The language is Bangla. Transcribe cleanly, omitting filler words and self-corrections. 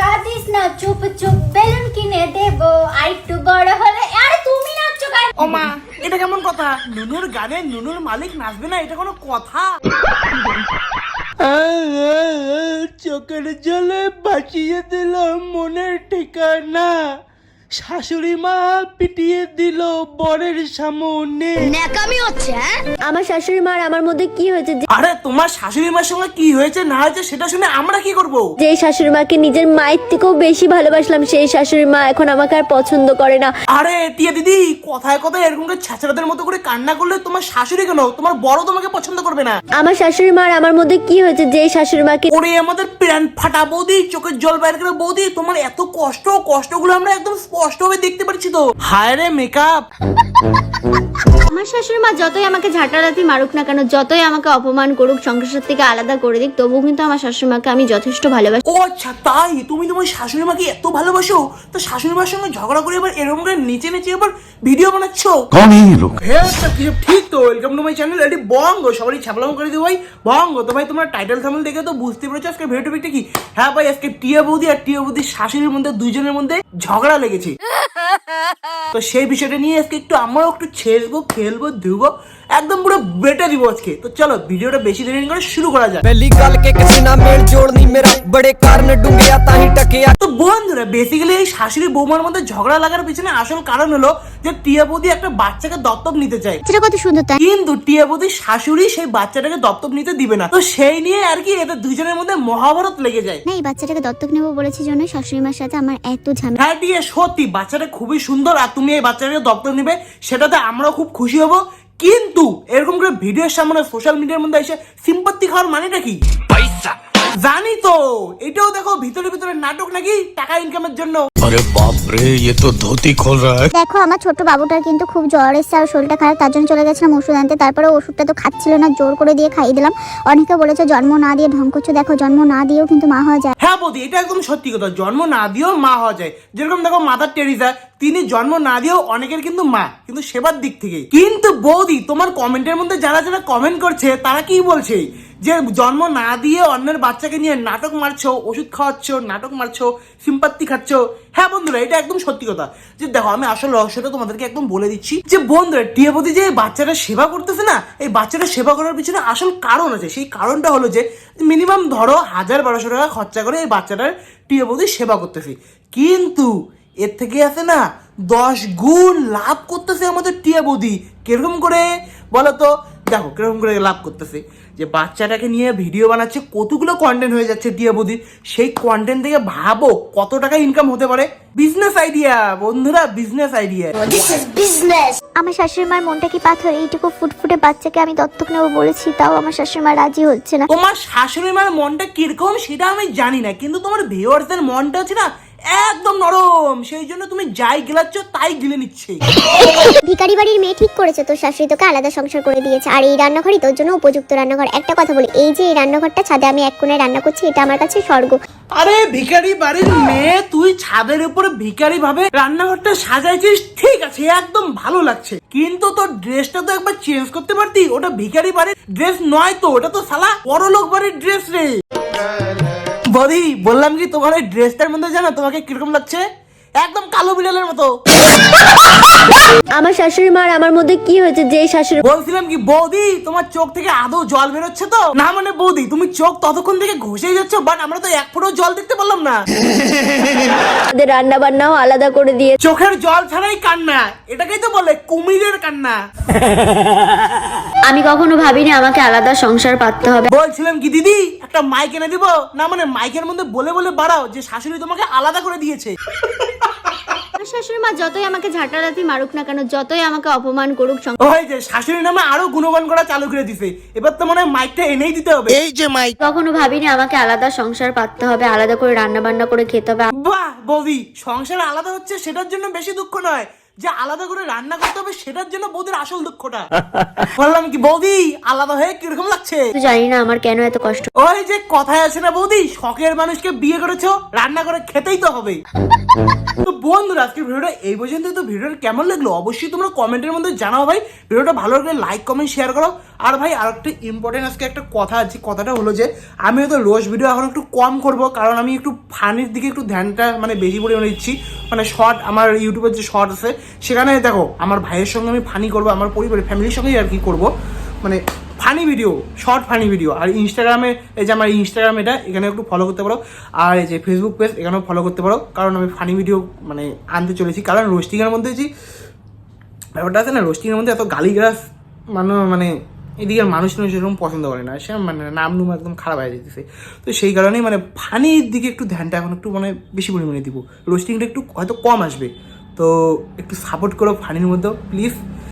কাঁদিস না, চুপ চুপ বেলুন কিনে দেব আরেকটু বড় হলে। আরে তুমি নাচছো কেন? ও মা, এটা কেমন কথা? নুনুর গানে নুনুর মালিক নাচবে না, এটা কোনো কথা? চোখের জলে বাঁচিয়ে দিল মনের ঠিকানা, শাশুড়ি মা পিটিয়ে দিল বরের সামনে। ন্যাকামি হচ্ছে। আমার শাশুড়ি মার আমার মধ্যে কি হয়েছে? আরে তোমার শাশুড়ি মার সঙ্গে কি হয়েছে না হয়েছে সেটা শুনে আমরা কি করব? যে শাশুড়ি মাকে নিজের মায়ের থেকেও বেশি ভালোবাসলাম, সেই শাশুড়ি মা এখন আমাকে আর পছন্দ করে না। আরে টিয়া দিদি, কথায় কথায় এরকম করে ছ্যাঁচড়াদের মতো করে কান্না করলে তোমার শাশুড়ি কেন, তোমার বড় তোমাকে পছন্দ করবে না। আমার শাশুড়ি মার আমার মধ্যে কি হয়েছে? যে শাশুড়ি মাকে ওরে আমাদের প্রাণ ফাটা বৌদি, চোখের জল বাইরে করে বৌদি, তোমার এত কষ্টগুলো আমরা একদম স্পষ্ট ভাবে দেখতে পাচ্ছি তো। হায় রে মেকআপ। আমার শাশুড়ি মা যতই আমাকে ঝাঁটারাতি মারুক না কেন, যতই আমাকে অপমান করুক, সংসার থেকে আলাদা করে দিক, তবুও কিন্তু আমার শাশুড়ি মাকে আমি যথেষ্ট ভালোবাসি। ও আচ্ছা, তাই তুমি তোমার শাশুড়ি মাকে এত ভালোবাসো? তো শাশুড়ি মার সঙ্গে ঝগড়া করে এবার এরকম করে নিচে নিচে এবার ভিডিও বানাচ্ছো? कौन है ये लोग? হ্যাঁ আচ্ছা, ঠিক তো। Welcome to my channel. এটি বঙ্গ, সবারই ছাপলাম করে দিও ভাই বঙ্গ। তো ভাই তোমরা টাইটেল থাম্বনেল দেখে তো বুঝতে পেরেছো আজকে ভিডিও টপিকটা কি। হ্যাঁ ভাই, আজকে টিয়া বৌদি আর টিয়া বৌদির শাশুড়ির মধ্যে দুইজনের মধ্যে ঝগড়া লেগেছে। তো সেই বিষয়টা নিয়ে আজকে একটু আমরাও একটু ছেড়বো, খেলবো, ধুবো, একদম পুরো বেটে দিব আজকে। তো চলো ভিডিওটা বেশি দেরি করে শুরু করা যাক। पहली गल के किसी ना मेल जोड़ नहीं मेरा बड़े कारण डूंगिया ताही टकिया। তো বন্ধুরা, বেসিক্যালি এই শাশুড়ি বৌমার মধ্যে ঝগড়া লাগার পিছনে আসল কারণ হলো যে টিয়া বৌদি একটা বাচ্চাকে দত্তক নিতে চায়। সেটা কত সুন্দর তাই। কিন্তু টিয়া বৌদির শাশুড়ি সেই বাচ্চাটাকে দত্তক নিতে দিবে না। তো সেই নিয়ে আর কি এদের দুইজনের মধ্যে মহাভারত লেগে যায়। না, এই বাচ্চাটাকে দত্তক নেবো বলেছি জন্য শাশুড়ি মার সাথে আমার এত ঝামেলা। হ্যাঁ টিয়া, সত্যি বাচ্চাটা খুবই সুন্দর, আর তুমি এই বাচ্চাটাকে দত্তক নিবে সেটাতে আমরাও খুব খুশি হব। কিন্তু এরকম করে ভিডিওর সামনে সোশ্যাল মিডিয়ার মধ্যে এসে সিম্পাতি খাওয়ার মানেটা কি? জানি তো, এটাও দেখো ভিতরে ভিতরে নাটক নাকি, টাকা ইনকামের জন্য। अरे बाप रे, ये तो धोती खोल रहा है। দেখো আমার ছোট বাবুটার কিন্তু খুব জ্বর এসেছে আর শরীরটা খারাপ, তার জন্য চলে গেছিলাম ওষুধ আনতে। তারপরে ওষুধটা তো খাচ্ছিল না, জোর করে দিয়ে খাইয়ে দিলাম। অনেকে বলেছে জন্ম না দিয়ে ঢং করছো, দেখো জন্ম না দিয়েও কিন্তু মা হওয়া যায়। হ্যাঁ বৌদি, এটা একদম সত্যি কথা, জন্ম না দিয়েও মা হওয়া যায়। যেরকম দেখো মাদার টেরিজা, তিনি জন্ম না দিয়েও অনেকের কিন্তু মা, কিন্তু সেবার দিক থেকে। কিন্তু বৌদি, তোমার কমেন্টের মধ্যে যারা যারা কমেন্ট করছে তারা কি বলছে যে জন্ম না দিয়ে অন্যের বাচ্চাকে নিয়ে নাটক মারছো, ওষুধ খাওয়াচ্ছ, নাটক মারছো, সিম্পাতি খাচ্ছ। হ্যাঁ বন্ধুরা, এটা একদম সত্যি কথা। যে দেখো, আমি আসল রহস্যটা তোমাদেরকে একদম বলে দিচ্ছি যে বন্ধুরা, টিয়া বৌদি যে বাচ্চাটা সেবা করতেছে না, এই বাচ্চাটা সেবা করার পিছনে আসল কারণ আছে। সেই কারণটা হলো যে মিনিমাম ধরো 1000-1200 টাকা খরচা করে এই বাচ্চাটার টিয়া বৌদি সেবা করতেছে, কিন্তু এর থেকে আছে না 10 গুণ লাভ করতেছে আমাদের টিয়া বৌদি। কিরকম করে বলো তো? দেখো কিরকম করে লাভ করতেছে, যে বাচ্চাটাকে নিয়ে ভিডিও বানাচ্ছে, কতগুলো কন্টেন্ট হয়ে যাচ্ছে টিয়া বৌদির, সেই কন্টেন্ট থেকে ভাবো কত টাকা ইনকাম হতে পারে। বিজনেস আইডিয়া বন্ধুরা, বিজনেস আইডিয়া। আমার শাশুড়ি মার মনটা কি পাথর? এইটুকু ফুটফুটে বাচ্চাকে আমি দত্তক নেবো বলেছি, তাও আমার শাশুড়ি মা রাজি হচ্ছে না। তোমার শাশুড়ি মার মনটা কিরকম সেটা আমি জানি না, কিন্তু তোমার ভিউয়ার্সদের মনটা আছে না একদম নরম, সেই জন্য তুমি যাই গিলাচ্ছ তাই গিলে নিচ্ছে। ভিখারি বাড়ির মেয়ে ঠিক করেছে, তোর শাশুড়ি তোকে আলাদা সংসার করে দিয়েছে, আর এই রান্নাঘরই তোর জন্য উপযুক্ত রান্নাঘর। একটা কথা বলি, এই যে এই রান্নাঘরটা ছাদে আমি এক কোণে রান্না করছি, এটা আমার কাছে স্বর্গ। আরে ভিখারি বাড়ির মেয়ে, তুই ছাদের উপরে ভিখারি ভাবে রান্নাঘরটা সাজাইছিস, ঠিক আছে, একদম ভালো লাগছে, কিন্তু তোর ড্রেসটা তো একবার চেঞ্জ করতে পারতি। ওটা ভিখারি বাড়ির ড্রেস নয় তো, ওটা তো শালা বড়লোক বাড়ির ড্রেস রে। বদি, বললাম কি তোমার এই ড্রেসটার মধ্যে জানো তোমাকে কিরকম লাগছে? একদম কালো বিড়ালের মতো। আমার শাশুড়ি মার আমার মধ্যে কি হয়েছে? যে শাশুড়ি বলছিলাম কি বৌদি, তোমার চোখ থেকে আদৌ জল বেরোচ্ছে তো? না মানে বৌদি, তুমি চোখ ততক্ষণ থেকে ঘষেই যাচ্ছ, বাট আমরা তো এক ফোঁটাও জল দেখতে পারলাম না। আমাদের রান্না বান্নাও আলাদা করে দিয়ে চোখের জল ছাড়াই কান্না, এটাকেই তো বলে কুমিরের কান্না। আমি কখনো ভাবিনি আমাকে আলাদা সংসার পাততে হবে। বলছিলাম কি দিদি, একটা মাইক এনে দিব না, মানে মাইকের মধ্যে বলে বলে বাড়াও যে শাশুড়ি তোমাকে আলাদা করে দিয়েছে। আমার শাশুড়ি মা যতই আমাকে ঝাঁটারাতি মারুক না কেন, যতই আমাকে অপমান করুক, ওই যে শাশুড়ি নামে আরো গুণগান করা চালু করে দিছে, এবার তো মনে হয় মাইকটা এনেই দিতে হবে। এই যে মাইক। কখনো ভাবিনি আমাকে আলাদা সংসার পাততে হবে, আলাদা করে রান্না বান্না করে খেতে হবে। বাহ বৌদি, সংসার আলাদা হচ্ছে সেটার জন্য বেশি দুঃখ নয়, যে আলাদা করে রান্না করতে হবে সেটার জন্য বৌদির আসল দুঃখটা। বললাম কি বৌদি, আলাদা হয়ে কিরকম লাগছে? জানি না আমার কেন এত কষ্ট। ওই যে কথায় আছে না বৌদি, শখের মানুষকে বিয়ে করেছো, রান্না করে খেতেই তো হবে। তো বন্ধুরা আজকের ভিডিওটা এই পর্যন্ত। তো ভিডিওটা কেমন লাগলো অবশ্যই তোমরা কমেন্টের মধ্যে জানাও ভাই। ভিডিওটা ভালো লাগলে লাইক কমেন্ট শেয়ার করো। আর ভাই আর একটা ইম্পর্টেন্ট আজকে একটা কথা আছে, কথাটা হলো যে আমি হয়তো রোজ ভিডিও এখন একটু কম করব, কারণ আমি একটু ফানির দিকে একটু ধ্যানটা মানে বেশি পরিমাণে দিচ্ছি। মানে শর্ট, আমার ইউটিউবের যে শর্ট আছে সেখানে দেখো আমার ভাইয়ের সঙ্গে আমি ফানি করবো, আমার পরিবারের ফ্যামিলির সঙ্গেই আর কি করবো, মানে funny video, short funny video. আর ইনস্টাগ্রামে এই যে আমার ইনস্টাগ্রাম এটা, এখানে একটু ফলো করতে পারো। আর এই যে ফেসবুক পেজ এখানেও ফলো করতে পারো, কারণ আমি ফানি ভিডিও মানে আনতে চলেছি। কারণ রোস্টিংয়ের মধ্যে যে ব্যাপারটা আছে না, রোস্টিংয়ের মধ্যে এত গালিগালাজ মানে এদিকের মানুষ সেরকম পছন্দ করে না, সে মানে নাম নুম একদম খারাপ হয়ে যেতেছে। তো সেই কারণেই মানে ফানির দিকে একটু ধ্যানটা এখন একটু মানে বেশি পরিমাণে দিব, রোস্টিংটা একটু হয়তো কম আসবে। তো একটু সাপোর্ট করো ফানির মধ্যেও প্লিজ।